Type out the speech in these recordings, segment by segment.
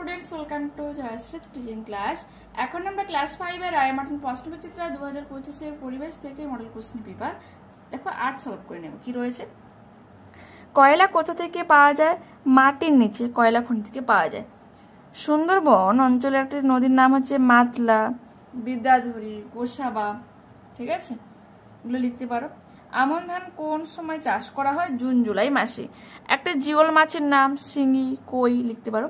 Students welcome to Jayashree teaching class. এখন আমরা class 5 এর রায়মার্টিন প্রশ্নবিচিত্রা 2025 এর পরিবেশ থেকে মডেল কোশ্চেন পেপার দেখো 8 সলভ করে নেব। কি রয়েছে? কয়লা কোথা থেকে পাওয়া যায়? মাটির নিচে কয়লা খনি থেকে পাওয়া যায়। সুন্দরবন অঞ্চলের একটি নদীর নাম হচ্ছে মাতলা, বিদ্যাধরী, গোসাবা। ঠিক আছে, এগুলো লিখতে পারো। আমন ধান কোন সময় চাষ করা হয়? জুন জুলাই মাসে। একটা জিওল মাছের নাম শিঙি, কই লিখতে পারো।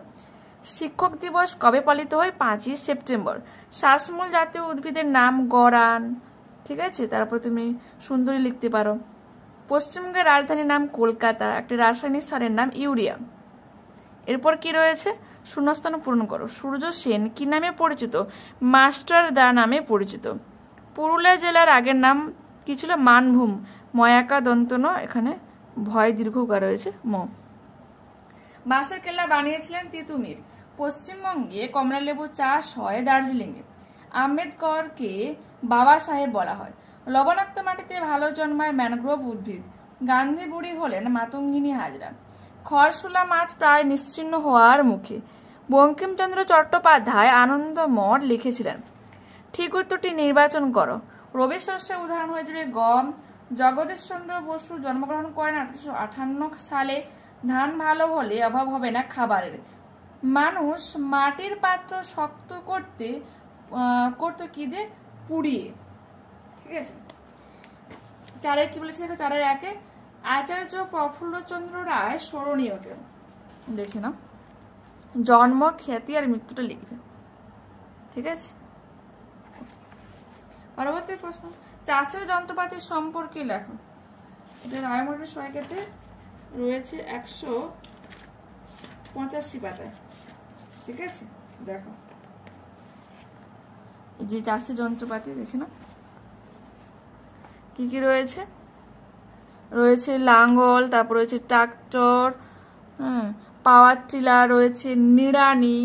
শিক্ষক দিবস কবে পালিত হয়? 5ই সেপ্টেম্বর। শ্বাসমূল জাতীয় উদ্ভিদের নাম গরান। ঠিক আছে, তারপর তুমি সুন্দরী লিখতে পারো। পশ্চিমবঙ্গের রাজধানীর নাম কলকাতা। একটি রাসায়নিক সারের নাম ইউরিয়া। এরপর কি রয়েছে? শূন্যস্থান পূরণ করো। সূর্য সেন কি নামে পরিচিত? মাস্টার দা নামে পরিচিত। পুরুলিয়া জেলার আগের নাম কি ছিল? মানভূম। ময়াকা দন্তন, এখানে ভয় দীর্ঘকার রয়েছে ম। বাঁশের কেল্লা বানিয়েছিলেন তিতুমির। পশ্চিমবঙ্গে কমলালেবু চাষ হয় দার্জিলিংয়ে। আম্বেদকরকে বাবা সাহেব বলা হয়। লবণাক্ত মাটিতে ভালো জন্মায় ম্যানগ্রোভ উদ্ভিদ। গান্ধী বুড়ি হলেন মাতঙ্গিনী হাজরা। খরশুলা মাছ প্রায় নিশ্চিহ্ন হওয়ার মুখে। বঙ্কিমচন্দ্র চট্টোপাধ্যায় আনন্দমঠ লিখেছিলেন। ঠিক উত্তরটি নির্বাচন করো। রবি শস্যের উদাহরণ হয়ে যাবে গম। জগদীশ চন্দ্র বসু জন্মগ্রহণ করেন 1858 সালে। ধান ভালো হলে অভাব হবে না খাবারের। মানুষ মাটির পাত্র শক্ত করতে কি দিয়ে? পুড়িয়ে। ঠিক আছে, চারের কি বলেছে দেখো, 4-এর 1-এ আচার্য প্রফুল্লচন্দ্র রায় স্মরণীয় কেন দেখে নাও। জন্ম, খ্যাতি আর মৃত্যুটা লিখবে। ঠিক আছে, পরবর্তী প্রশ্ন, চাষের যন্ত্রপাতি সম্পর্কে লেখো। এটা রায়মার্টিন সহায়িকাতে রয়েছে 185 পাতায়। ঠিক আছে, দেখো এই যে চাষের যন্ত্রপাতি দেখে না কি কি রয়েছে। রয়েছে লাঙ্গল, তারপর রয়েছে ট্রাক্টর, পাওয়ার টিলার রয়েছে, নিড়ানি,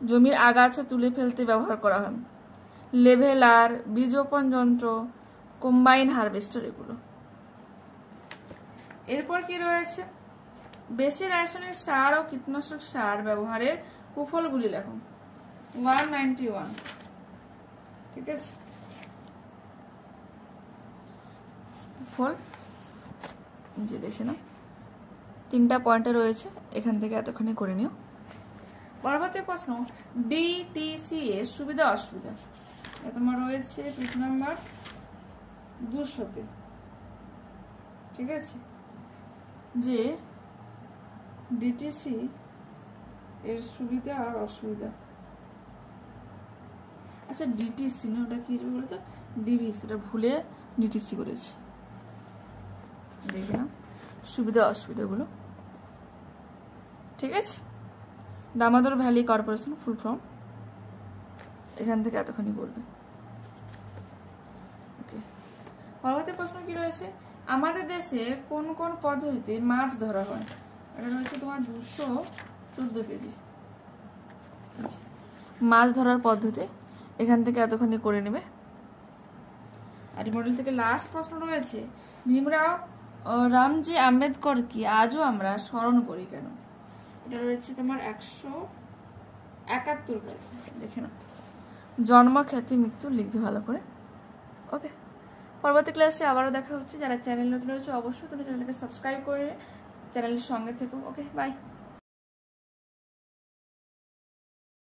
জমির আগাছা তুলে ফেলতে ব্যবহার করা হয়, লেভেলার, বীজোপন যন্ত্র, কম্বাইন হারভেস্টার, এগুলো। এরপর কি রয়েছে? বেশি রাসায়নিক সার ও কীটনাশক সার ব্যবহারের কুফলগুলি লেখো। 191। ঠিক আছে, ফল যে দেখে না 3টা পয়েন্টে রয়েছে, এখান থেকে এতখানি করে নিও। পরবর্তী প্রশ্ন, ডিটিসি এর সুবিধা অসুবিধা। তোমার রয়েছে পেজ নাম্বার 200-তে। ঠিক আছে, যে ডিটিসি এর সুবিধা আর অসুবিধা। আচ্ছা, ডিটিসি না, ওটা কি বলতো? ডিভিসি, ওটা ভুলে ডিটিসি করেছি। দেখে না সুবিধা অসুবিধাগুলো। ঠিক আছে, Damodar valley corporation full form, এখান থেকে এতখানি বলবে। ওকে, পরবর্তী প্রশ্ন কি রয়েছে? আমাদের দেশে কোন কোন পদ্ধতিতে মাছ ধরা হয়? এটা রয়েছে তোমার 214 কেজি। মাছ ধরার পদ্ধতি এখান থেকে এতখানি করে নেবে। আর মডেল থেকে লাস্ট প্রশ্ন রয়েছে, ভীমরাও রামজি আম্বেদকর কি আজও আমরা স্মরণ করি কেন? এটা রয়েছে তোমার 171 পেজ। দেখে নাও। জন্ম, খ্যাতি, মৃত্যু লিখবে ভালো করে। ওকে, পরবর্তী ক্লাসে আবারও দেখা হচ্ছে। যারা চ্যানেল নতুন রয়েছে অবশ্যই তোমরা চ্যানেলটাকে সাবস্ক্রাইব করে চ্যানেলের সঙ্গে থেকো। ওকে, বাই।